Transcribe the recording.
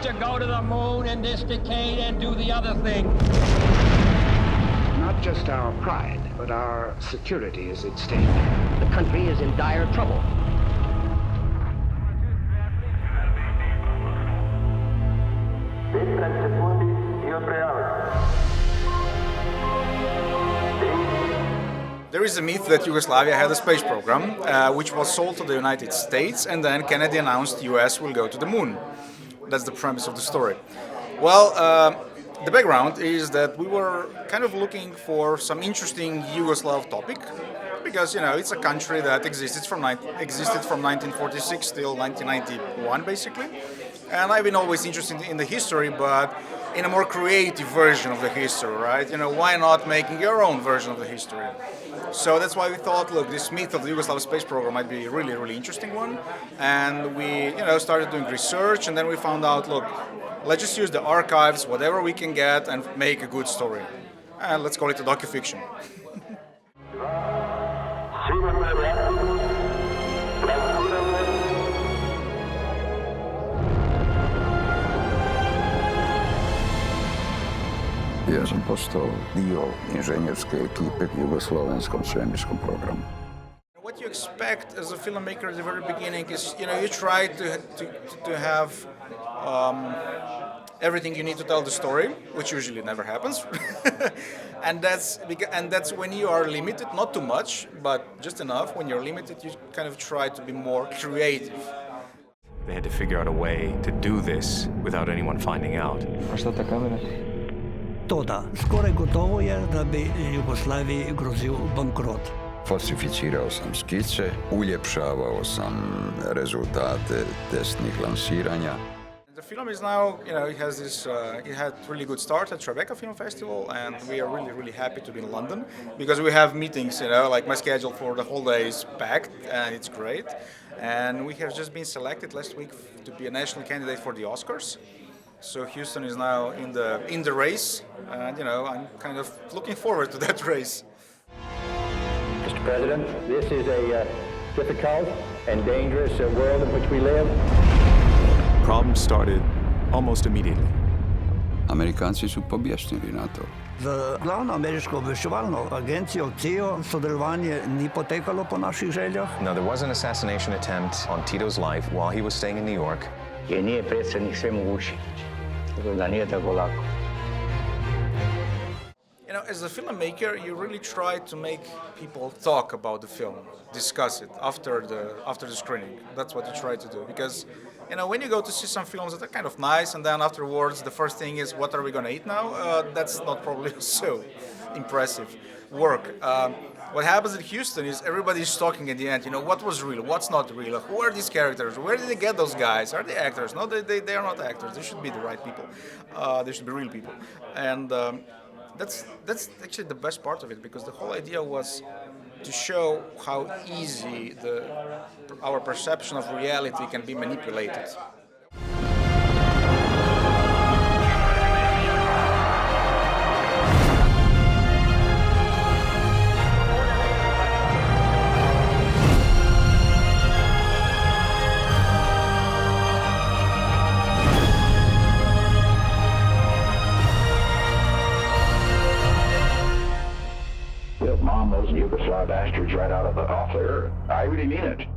to go to the moon in this decade and do the other thing. Not just our pride, but our security is at stake. The country is in dire trouble. There is a myth that Yugoslavia had a space program, which was sold to the United States, and then Kennedy announced US will go to the moon. That's the premise of the story. Well, the background is that we were kind of looking for some interesting Yugoslav topic, because it's a country that existed from 1946 till 1991, basically. And I've been always interested in the history, but in a more creative version of the history, right? Why not making your own version of the history? So that's why we thought, look, this myth of the Yugoslav space program might be a really, really interesting one. And we, started doing research, and then we found out, look, let's just use the archives, whatever we can get, and make a good story. And let's call it a docu-fiction. Ja sam postao dio inženjerske ekipe u jugoslovenskom svemirskom programu. What you expect as a filmmaker at the very beginning is, you try to have everything you need to tell the story, which usually never happens, and that's when you are limited, not too much, but just enough. When you're limited, you kind of try to be more creative. They had to figure out a way to do this without anyone finding out. A šta ta kamera? To da, skoraj gotovo je da bi Jugoslaviji grozio bankrot. Falsificirao sam skice, uljepšavao sam rezultate testnih lansiranja. The film is now, it had really good start at Tribeca Film Festival, and we are really, really happy to be in London because we have meetings, like my schedule for the whole day is packed, and it's great. And we have just been selected last week to be a national candidate for the Oscars. So Houston is now in the race, and I'm kind of looking forward to that race. Mr. President, this is a difficult and dangerous world in which we live. Problems started almost immediately. Amerikanci su pobjesnili na to. Za glavno ameriško obveščevalno agencijo CIA sodelovanje ni potekalo po naših željah. Now, there was an assassination attempt on Tito's life while he was staying in New York. Jer nije predsjednik svemogući. Tako da nije tako lako. As a filmmaker, you really try to make people talk about the film, discuss it after the screening. That's what you try to do, because when you go to see some films that are kind of nice, and then afterwards the first thing is, what are we going to eat now? That's not probably so impressive work. What happens in Houston is everybody's talking at the end. What was real? What's not real? Who are these characters? Where did they get those guys? Are they actors? No, they are not actors. They should be the right people. They should be real people. And that's actually the best part of it, because the whole idea was to show how easy our perception of reality can be manipulated. Mom, those Yugoslav bastards right off there. I really mean it.